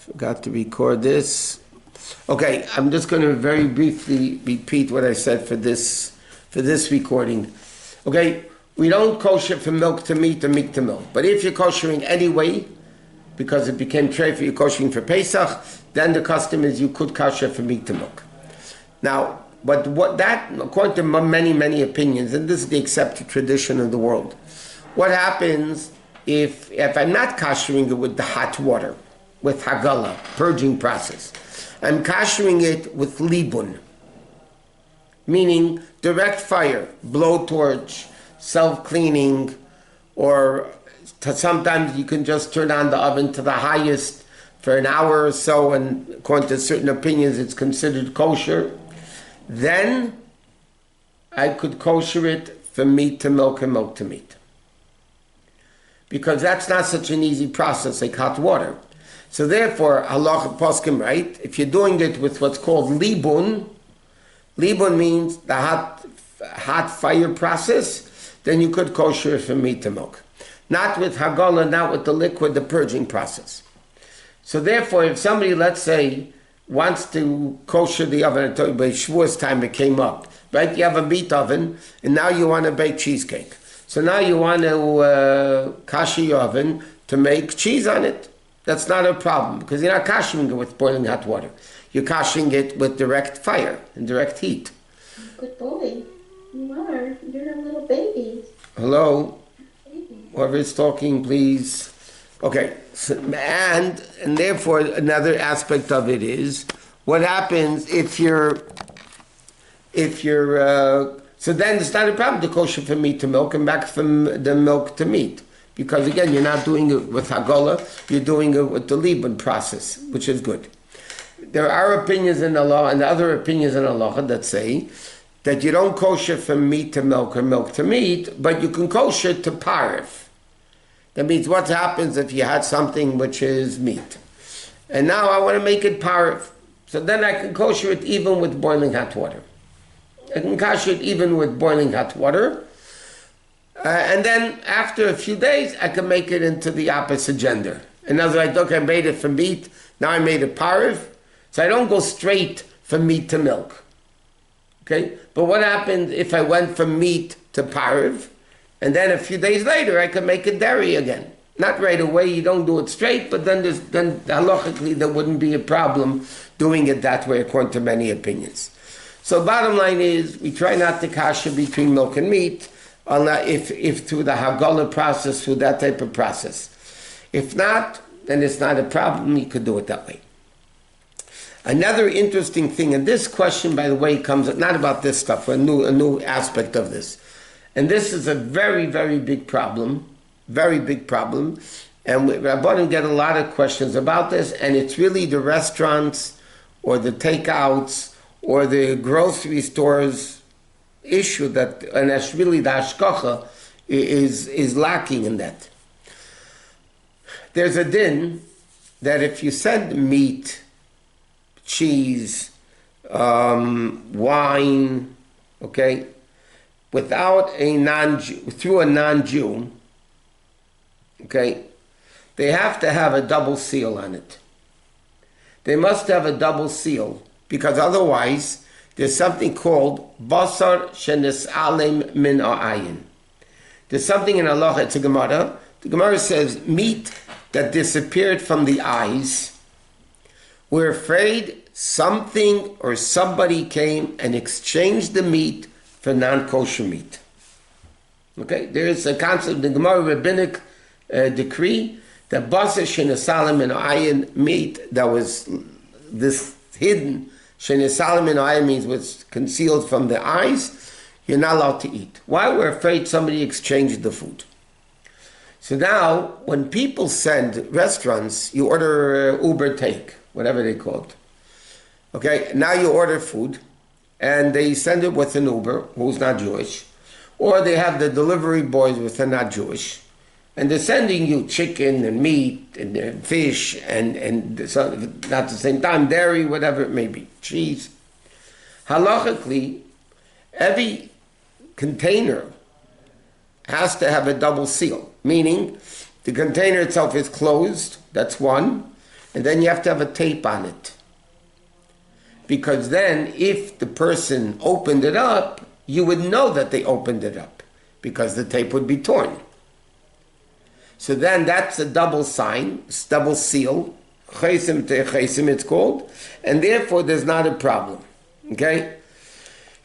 Forgot to record this. Okay, I'm just going to very briefly repeat what I said for this recording. Okay, we don't kosher from milk to meat or meat to milk. But if you're koshering anyway, because it became treifa, you're koshering for Pesach, then the custom is you could kosher from meat to milk. Now, but what that, according to many opinions, and this is the accepted tradition of the world, what happens if I'm not koshering it with the hot water, with hagala, purging process, I'm koshering it with libun, meaning direct fire, blowtorch, self-cleaning, or sometimes you can just turn on the oven to the highest for an hour or so, and according to certain opinions it's considered kosher. Then I could kosher it from meat to milk and milk to meat. Because that's not such an easy process like hot water. So therefore, halacha poskim, right? If you're doing it with what's called libun means the hot fire process, then you could kosher it from meat to milk. Not with hagala, not with the liquid, the purging process. So therefore, if somebody, let's say, wants to kosher the oven, I told you by Shavuos time it came up, right? You have a meat oven, and now you want to bake cheesecake. So now you want to kosher your oven to make cheese on it. That's not a problem, because you're not koshering it with boiling hot water. You're koshering it with direct fire and direct heat. Good boy. You are. You're a little baby. Hello? Whoever is talking, please. Okay, so, and therefore another aspect of it is, what happens if you're so then it's not a problem to kosher from meat to milk and back from the milk to meat. Because again, you're not doing it with hagala, you're doing it with the libun process, which is good. There are opinions in Allah and other opinions in Allah that say that you don't kosher from meat to milk or milk to meat, but you can kosher to parv. That means what happens if you had something which is meat. And now I want to make it parv. So then I can kosher it even with boiling hot water. I can kosher it even with boiling hot water. And then after a few days, I can make it into the opposite gender. In other words, okay, I made it from meat, now I made it parv. So I don't go straight from meat to milk. Okay? But what happens if I went from meat to parv, and then a few days later I can make it dairy again? Not right away, you don't do it straight, but then halachically there wouldn't be a problem doing it that way according to many opinions. So bottom line is, we try not to kasher between milk and meat, if through the hagala process, through that type of process. If not, then it's not a problem, you could do it that way. Another interesting thing, and this question, by the way, comes not about this stuff, a new aspect of this. And this is a very, very big problem, and Rabbonim get a lot of questions about this, and it's really the restaurants or the takeouts or the grocery stores issue that, and that's really the hashkacha is lacking in that. There's a din that if you send meat, cheese, wine, okay, without a non-Jew, through a non-Jew, okay, they have to have a double seal on it. They must have a double seal, because otherwise there's something called basar shenis alim min ha'ayin. There's something in halacha, it's a Gemara. The Gemara says meat that disappeared from the eyes, we're afraid something or somebody came and exchanged the meat for non-kosher meat. Okay, there is a concept in the Gemara rabbinic decree that basar shenis alim min ha'ayin, meat that was this hidden, shenis alim min ha'ayin means was concealed from the eyes, you're not allowed to eat. Why? We're afraid somebody exchanged the food. So now, when people send restaurants, you order Uber Take, whatever they call it. Okay, now you order food, and they send it with an Uber, who's not Jewish, or they have the delivery boys with are not Jewish, and they're sending you chicken and meat and fish and so, not at the same time, dairy, whatever it may be, cheese. Halachically, every container has to have a double seal, meaning the container itself is closed, that's one, and then you have to have a tape on it. Because then, if the person opened it up, you would know that they opened it up, because the tape would be torn. So then that's a double sign, double seal, chesim te chesim it's called, and therefore there's not a problem. Okay?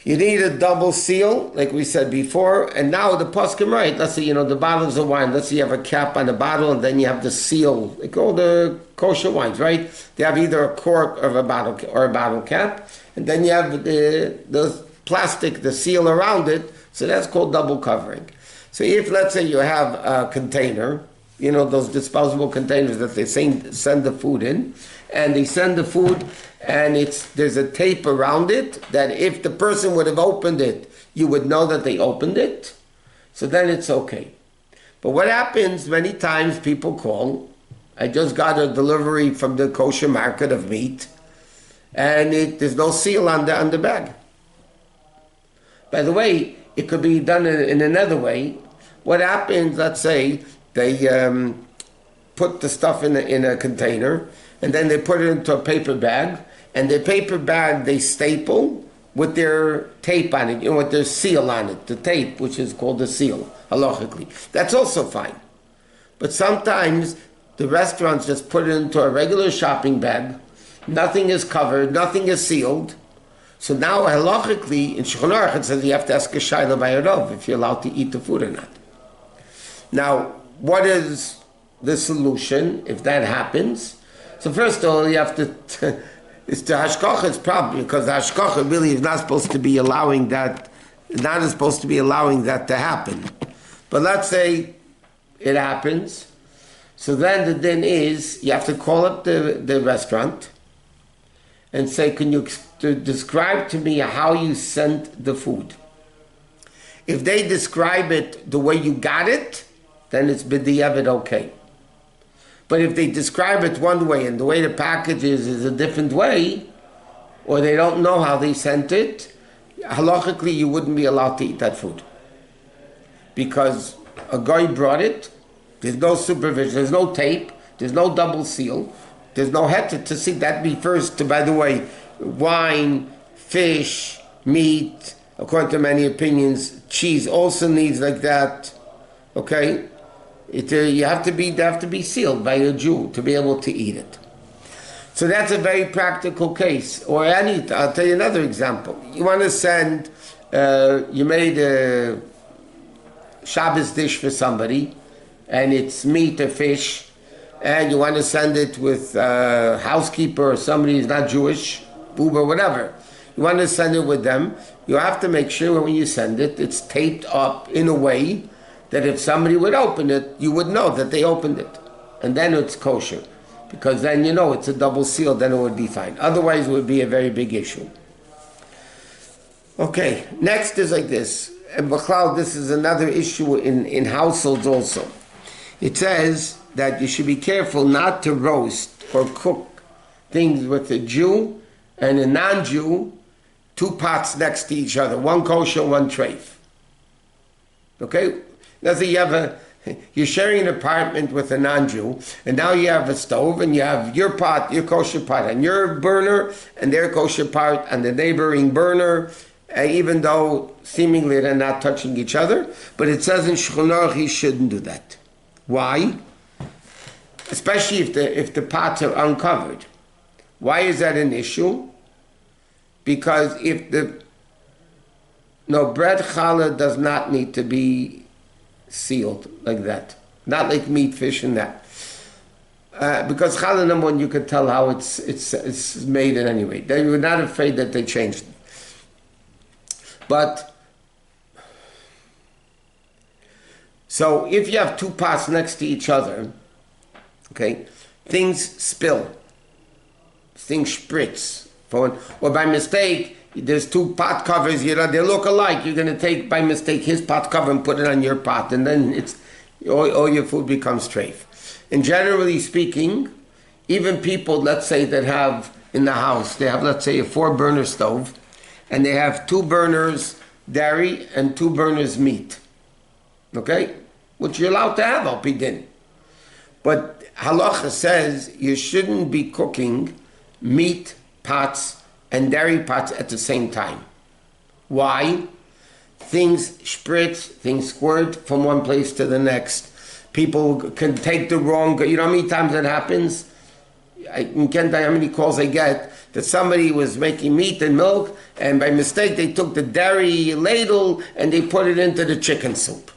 You need a double seal, like we said before, and now the poskim, right, let's say, the bottles of wine, let's say you have a cap on the bottle, and then you have the seal, they call the kosher wines, right? They have either a cork of a bottle or a bottle cap, and then you have the plastic, the seal around it, so that's called double covering. So if, let's say, you have a container, those disposable containers that they send the food in, and they send the food, and there's a tape around it, that if the person would have opened it, you would know that they opened it, so then it's okay. But what happens, many times people call, I just got a delivery from the kosher market of meat, and there's no seal on the bag. By the way, it could be done in another way. What happens, let's say, they put the stuff in a container, and then they put it into a paper bag, and the paper bag they staple with their tape on it, with their seal on it, the tape, which is called the seal, halachically. That's also fine. But sometimes the restaurants just put it into a regular shopping bag, nothing is covered, nothing is sealed. So now halachically, in Shulchan Aruch it says you have to ask a shayla by a rav if you're allowed to eat the food or not. Now, what is the solution if that happens? So first of all, you have to, it's the hashkacha's problem, because the hashkacha really is not supposed to be allowing that, to happen. But let's say it happens. So then the din is, you have to call up the restaurant and say, can you describe to me how you sent the food? If they describe it the way you got it, then it's b'diavad okay. But if they describe it one way and the way the package is a different way, or they don't know how they sent it, halachically you wouldn't be allowed to eat that food. Because a guy brought it, there's no supervision, there's no tape, there's no double seal, there's no heter to see. That refers to, by the way, wine, fish, meat, according to many opinions, cheese also needs like that. Okay? They have to be sealed by a Jew to be able to eat it. So that's a very practical case. Or I'll tell you another example. You want to send, you made a Shabbos dish for somebody, and it's meat or fish, and you want to send it with a housekeeper or somebody who's not Jewish, Uber, whatever. You want to send it with them. You have to make sure when you send it, it's taped up in a way that if somebody would open it, you would know that they opened it. And then it's kosher. Because then it's a double seal, then it would be fine. Otherwise it would be a very big issue. Okay, next is like this. And B'chlal, this is another issue in households also. It says that you should be careful not to roast or cook things with a Jew and a non-Jew, 2 pots next to each other, one kosher, one treif. Okay? Now, so you're sharing an apartment with a non-Jew, and now you have a stove, and you have your pot, your kosher pot, and your burner, and their kosher pot, and the neighboring burner, even though seemingly they're not touching each other. But it says in Shulchan Aruch he shouldn't do that. Why? Especially if the pots are uncovered. Why is that an issue? Because bread challah does not need to be sealed like that. Not like meat, fish, and that. Because challah, number one, you could tell how it's made in any way. They were not afraid that they changed it. But, so if you have 2 pots next to each other, okay, things spill, things spritz, or by mistake, there's 2 pot covers, they look alike, you're going to take by mistake his pot cover and put it on your pot, and then all your food becomes treif. And generally speaking, even people, let's say, that have in the house, they have, let's say, a 4-burner stove, and they have 2 burners dairy and 2 burners meat, okay, which you're allowed to have, Al Pi Din. But halacha says you shouldn't be cooking meat pots and dairy pots at the same time. Why? Things spritz, things squirt from one place to the next. People can take the wrong, you know how many times that happens? I can't tell you how many calls I get that somebody was making meat and milk and by mistake they took the dairy ladle and they put it into the chicken soup.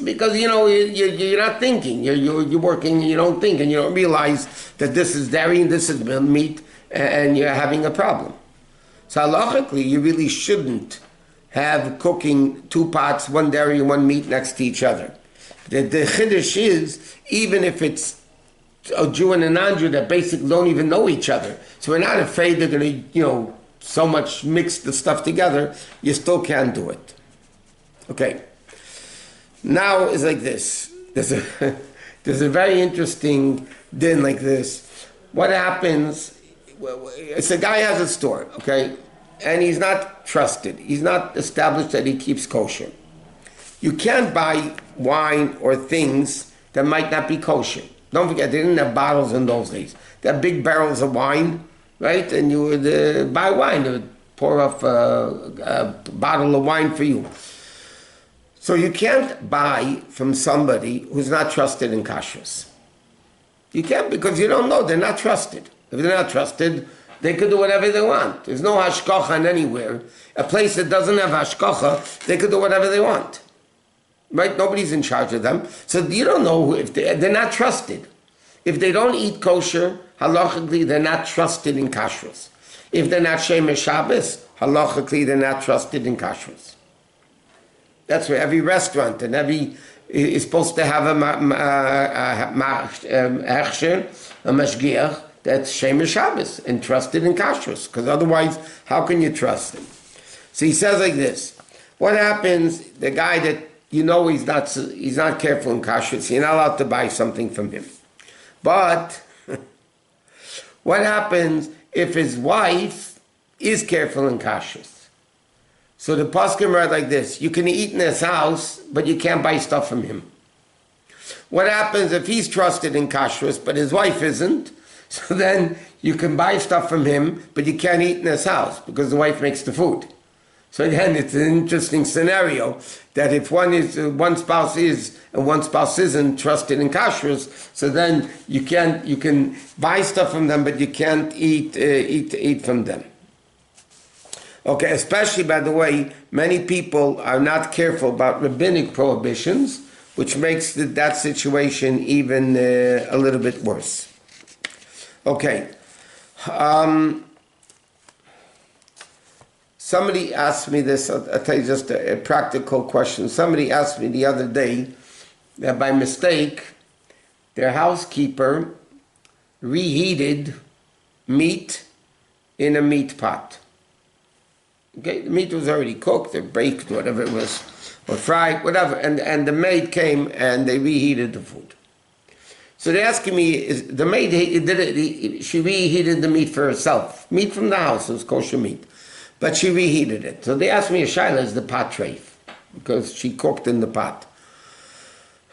Because, you know, you're not thinking, you're working, you don't think, and you don't realize that this is dairy and this is meat, and you're having a problem. So halachically, you really shouldn't have cooking 2 pots, 1 dairy and 1 meat next to each other. The chiddush is, even if it's a Jew and a non-Jew that basically don't even know each other, so we're not afraid they're going to, you know, so much mix the stuff together, you still can't do it. Okay. Now it's like this. There's a very interesting din like this. What happens? It's a guy has a store, okay, and he's not trusted. He's not established that he keeps kosher. You can't buy wine or things that might not be kosher. Don't forget, they didn't have bottles in those days. They had big barrels of wine, right? And you would buy wine. They would pour off a bottle of wine for you. So you can't buy from somebody who's not trusted in kashrus. You can't, because you don't know. They're not trusted. If they're not trusted, they could do whatever they want. There's no hashkacha anywhere. A place that doesn't have hashkacha, they could do whatever they want. Right? Nobody's in charge of them. So you don't know if they're not trusted. If they don't eat kosher, halachically, they're not trusted in kashrus. If they're not shemesh Shabbos, halachically, they're not trusted in kashrus. That's where every restaurant and every is supposed to have a mashgiach that's shemesh Shabbos and trusted in kashrus. Because otherwise, how can you trust him? So he says like this: what happens? The guy that you know he's not careful in kashrus, you're not allowed to buy something from him. But what happens if his wife is careful in kashrus? So the poskim write like this: you can eat in his house, but you can't buy stuff from him. What happens if he's trusted in kashrus, but his wife isn't? So then you can buy stuff from him, but you can't eat in his house because the wife makes the food. So again, it's an interesting scenario that if one spouse is and one spouse isn't trusted in kashrus, so then you can buy stuff from them, but you can't eat from them. Okay, especially, by the way, many people are not careful about rabbinic prohibitions, which makes that situation even a little bit worse. Okay. Somebody asked me this, I'll tell you just a practical question. Somebody asked me the other day that by mistake, their housekeeper reheated meat in a meat pot. Okay, the meat was already cooked or baked, whatever it was, or fried, whatever, and the maid came and they reheated the food. So they're asking me, the maid she reheated the meat for herself. Meat from the house, it was kosher meat. But she reheated it. So they asked me, Shaila, is the pot treif? Because she cooked in the pot.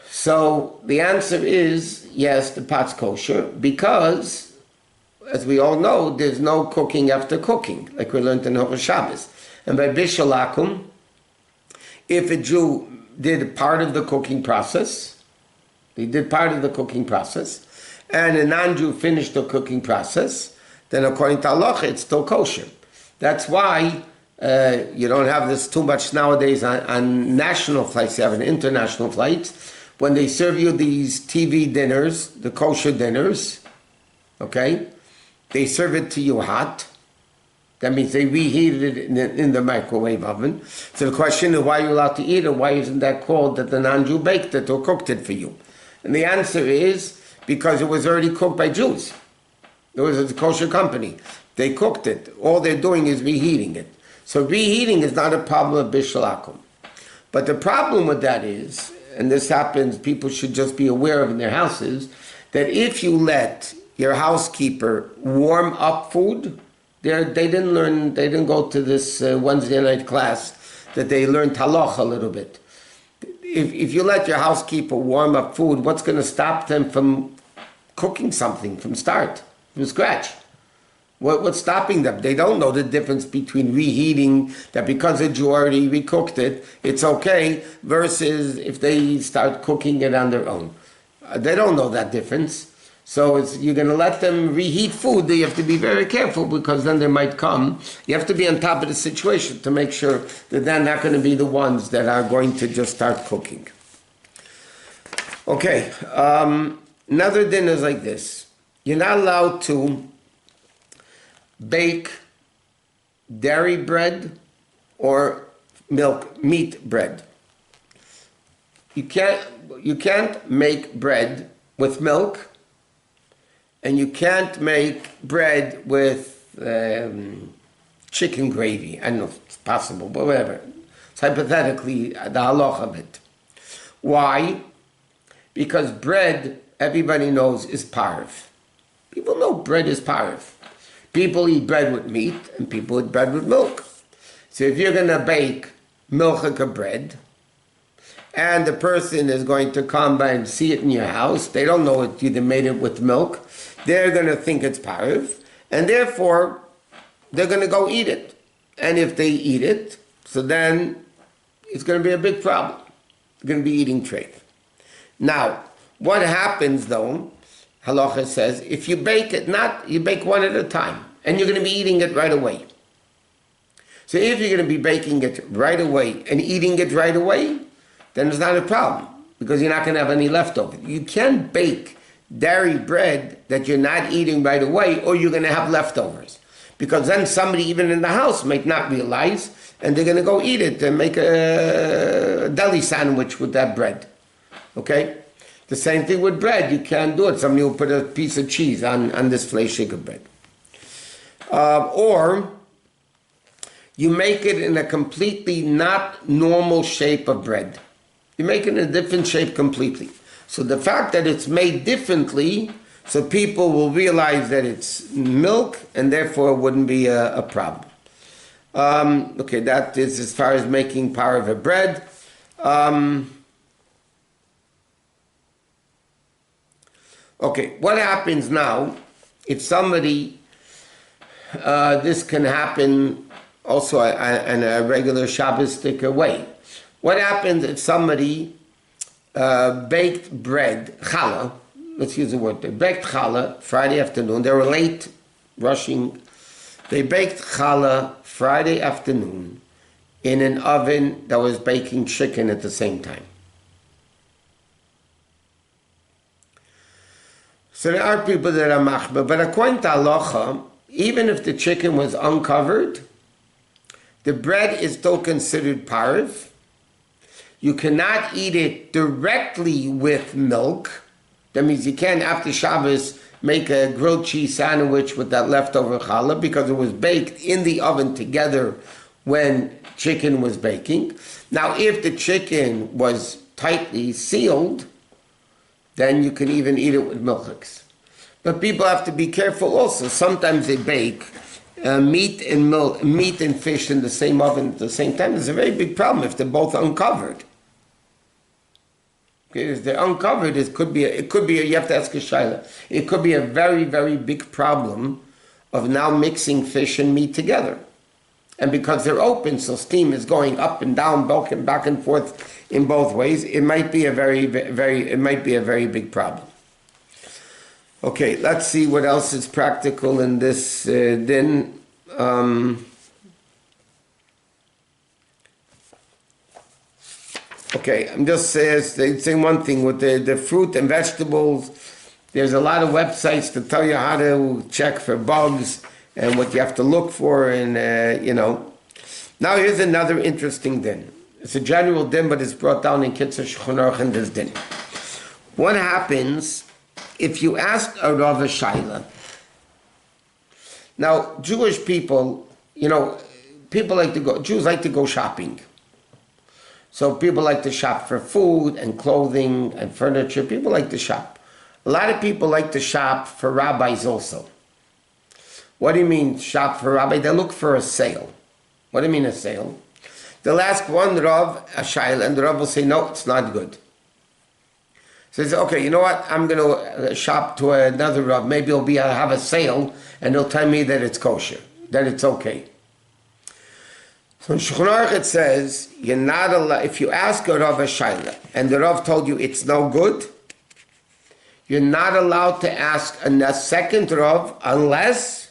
So the answer is, yes, the pot's kosher, because, as we all know, there's no cooking after cooking, like we learned in Hilchos Shabbos. And by Bishul Akum, if a Jew did part of the cooking process, he did part of the cooking process, and a non-Jew finished the cooking process, then according to halacha, it's still kosher. That's why you don't have this too much nowadays on national flights. You have an international flights. When they serve you these TV dinners, the kosher dinners, okay, they serve it to you hot. That means they reheated it in the microwave oven. So the question is, why are you allowed to eat it? Why isn't that called that the non-Jew baked it or cooked it for you? And the answer is because it was already cooked by Jews. It was a kosher company. They cooked it. All they're doing is reheating it. So reheating is not a problem of Bishul Akum. But the problem with that is, and this happens, people should just be aware of in their houses, that if you let your housekeeper warm up food, they didn't go to this Wednesday night class that they learned halacha a little bit. If you let your housekeeper warm up food, what's going to stop them from cooking something from scratch. What's stopping them? They don't know the difference between reheating, that because a Jew already recooked it, it's okay, versus if they start cooking it on their own. They don't know that difference. So you're going to let them reheat food. You have to be very careful, because then they might come. You have to be on top of the situation to make sure that they're not going to be the ones that are going to just start cooking. Okay, another din is like this. You're not allowed to bake dairy bread or meat bread. You can't make bread with milk, and you can't make bread with chicken gravy. I don't know if it's possible, but whatever. It's hypothetically the halacha of it. Why? Because bread, everybody knows, is parv. People know bread is parv. People eat bread with meat, and people eat bread with milk. So if you're going to bake milchika bread, and the person is going to come by and see it in your house, they don't know it, you made it with milk, they're going to think it's parv, and therefore they're going to go eat it. And if they eat it, so then it's going to be a big problem. They're going to be eating treif. Now, what happens though, halacha says, if you bake it, you bake one at a time, and you're going to be eating it right away. So if you're going to be baking it right away and eating it right away, then it's not a problem, because you're not going to have any leftover. You can bake dairy bread that you're not eating right away, or you're going to have leftovers, because then somebody even in the house might not realize, and they're going to go eat it and make a deli sandwich with that bread. Okay? The same thing with bread. You can't do it. Somebody will put a piece of cheese on this fleishig bread. Or you make it in a completely not normal shape of bread. You make it in a different shape completely. So the fact that it's made differently, so people will realize that it's milk, and therefore it wouldn't be a problem. Okay, that is as far as making parve bread. Okay, what happens now if somebody, this can happen also in a regular Shabbostic way. What happens if somebody baked bread, challah, let's use the word, they baked challah Friday afternoon, they were late rushing, they baked challah Friday afternoon in an oven that was baking chicken at the same time. So there are people that are machber, but according to halacha, even if the chicken was uncovered, the bread is still considered parv. You cannot eat it directly with milk. That means you can't, after Shabbos, make a grilled cheese sandwich with that leftover challah, because it was baked in the oven together when chicken was baking. Now, if the chicken was tightly sealed, then you can even eat it with milchiks. But people have to be careful also. Sometimes they bake meat and fish in the same oven at the same time. It's a very big problem if they're both uncovered. Okay, if they're uncovered, it could be you have to ask a shaila. It could be a very, very big problem of now mixing fish and meat together. And because they're open, so steam is going up and down, back and forth in both ways, it might be a very big problem. Okay, let's see what else is practical in this din. Okay, I'm just saying one thing with the fruit and vegetables. There's a lot of websites to tell you how to check for bugs and what you have to look for, and Now here's another interesting din. It's a general din, but it's brought down in Kitzur Shulchan Aruch in this din. What happens if you ask a Rav a shaila? Now, Jewish people, Jews like to go shopping. So people like to shop for food and clothing and furniture. People like to shop. A lot of people like to shop for rabbis also. What do you mean shop for rabbi? They look for a sale. What do you mean a sale? They'll ask one Rav a shaila, and the Rav will say, no, it's not good. Says, okay, you know what? I'm going to shop to another Rav. Maybe I'll have a sale, and they'll tell me that it's kosher, that it's okay. So in Shulchan Aruch it says, you're not allowed, if you ask a Rav a Shaila, and the Rav told you it's no good, you're not allowed to ask a second Rav unless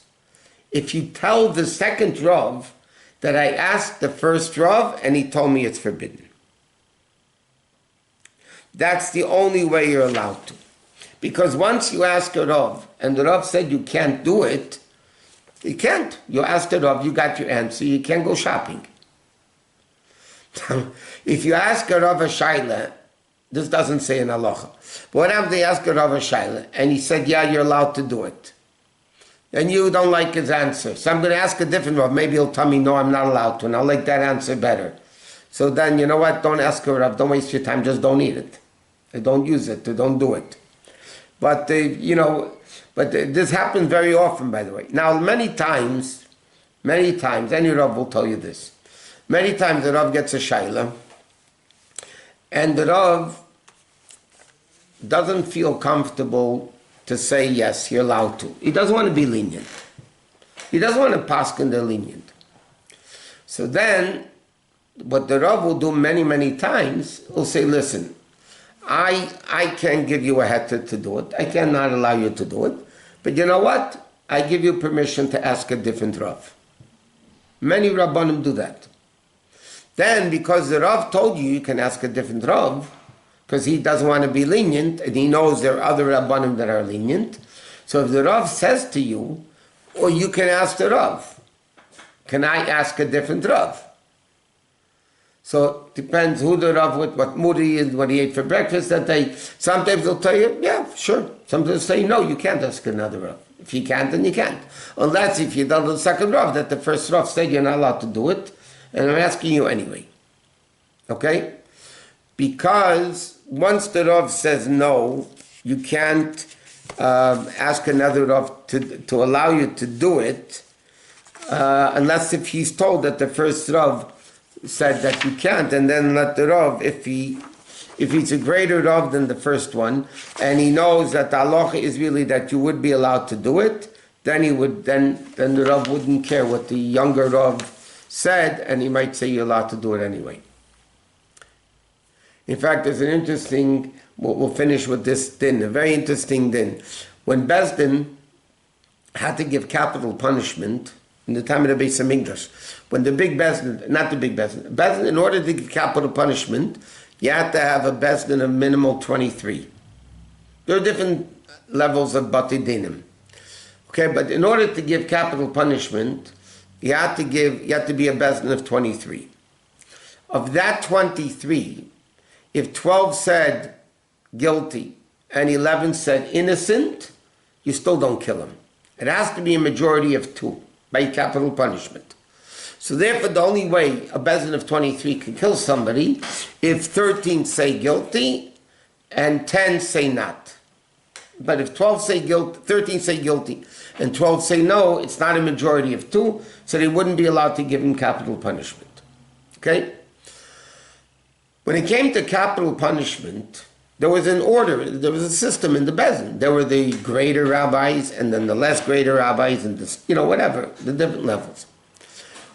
if you tell the second Rav that I asked the first Rav and he told me it's forbidden. That's the only way you're allowed to. Because once you ask a Rav and the Rav said you can't do it, you can't. You asked the Rav, you got your answer, you can't go shopping. If you ask a Rav a Shaila, this doesn't say in halacha. But what happens if they ask a Rav a Shaila and he said, yeah, you're allowed to do it. And you don't like his answer. So I'm going to ask a different Rav. Maybe he'll tell me, no, I'm not allowed to. And I'll like that answer better. So then, you know what? Don't ask a Rav. Don't waste your time. Just don't eat it. Don't use it. Don't do it. But, this happens very often, by the way. Now, many times, any Rav will tell you this. Many times the Rav gets a Shaila, and the Rav doesn't feel comfortable to say, yes, you're allowed to. He doesn't want to be lenient. He doesn't want to paskin the lenient. So then, what the Rav will do many, many times, will say, listen, I can't give you a heter to do it. I cannot allow you to do it. But you know what? I give you permission to ask a different Rav. Many Rabbonim do that. Then, because the Rav told you can ask a different Rav, because he doesn't want to be lenient, and he knows there are other Rabbanim that are lenient. So if the Rav says to you, or you can ask the Rav, can I ask a different Rav? So it depends who the Rav with, what mood he is, what he ate for breakfast that day. Sometimes they'll tell you, yeah, sure. Sometimes they'll say, no, you can't ask another Rav. If you can't, then you can't. Unless if you tell the second Rav that the first Rav said you're not allowed to do it, and I'm asking you anyway. Okay? Because once the Rav says no, you can't ask another Rav to allow you to do it, unless if he's told that the first Rav said that you can't, and then let the Rav, if he's a greater Rav than the first one, and he knows that the halacha is really that you would be allowed to do it, then the Rav wouldn't care what the younger Rav said, and he might say you're allowed to do it anyway. In fact, there's an interesting, we'll finish with this din, a very interesting din. When Bais Din had to give capital punishment in the time of the Beis Hamikdash, when the big Bais Din, not the big Bais Din, in order to give capital punishment, you had to have a Bais Din of minimal 23. There are different levels of Bati Dinim. Okay, but in order to give capital punishment, you had to be a Bais Din of 23. Of that 23, if 12 said guilty and 11 said innocent, you still don't kill him. It has to be a majority of 2 by capital punishment. So therefore, the only way a Bais Din of 23 can kill somebody if 13 say guilty and 10 say not. But if 12 say guilty, 13 say guilty, and 12 say no, it's not a majority of 2, so they wouldn't be allowed to give him capital punishment. Okay? When it came to capital punishment, there was an order, there was a system in the Bais Din. There were the greater rabbis, and then the less greater rabbis, and whatever, the different levels.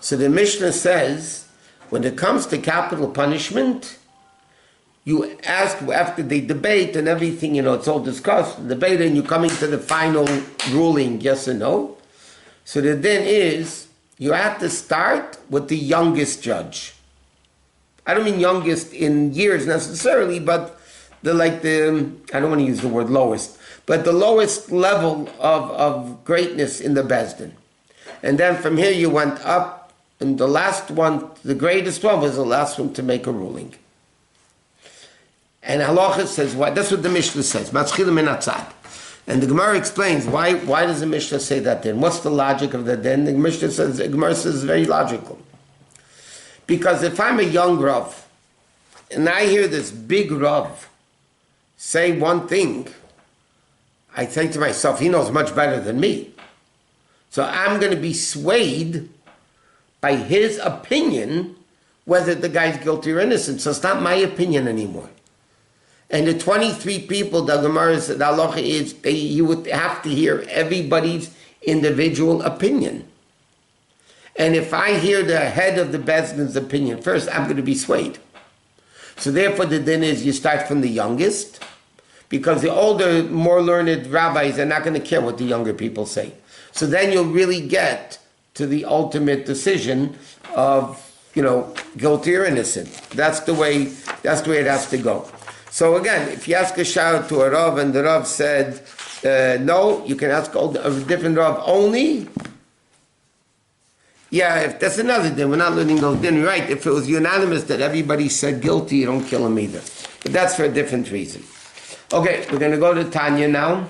So the Mishnah says, when it comes to capital punishment, you ask after they debate and everything, it's all discussed, debate, and you're coming to the final ruling, yes or no. So the din is, you have to start with the youngest judge. I don't mean youngest in years necessarily, but I don't want to use the word lowest, but the lowest level of greatness in the Bais Din. And then from here you went up, and the last one, the greatest one, was the last one to make a ruling. And halacha says, why? That's what the Mishnah says. Matzchilim min hatzad. And the Gemara explains, why does the Mishnah say that then? What's the logic of that then? The Gemara says it's very logical. Because if I'm a young Rav, and I hear this big Rav say one thing, I think to myself, he knows much better than me. So I'm going to be swayed by his opinion whether the guy's guilty or innocent. So it's not my opinion anymore. And the 23 people, the Gemara said, the halacha is, you would have to hear everybody's individual opinion. And if I hear the head of the Bais Din's opinion first, I'm going to be swayed. So therefore the din is you start from the youngest, because the older, more learned rabbis are not going to care what the younger people say. So then you'll really get to the ultimate decision of, guilty or innocent. That's the way it has to go. So again, if you ask a shout to a Rav and the Rav said, no, you can ask a different Rav only. Yeah, if that's another din, we're not learning those din, right? If it was unanimous that everybody said guilty, you don't kill him either. But that's for a different reason. Okay, we're going to go to Tanya now.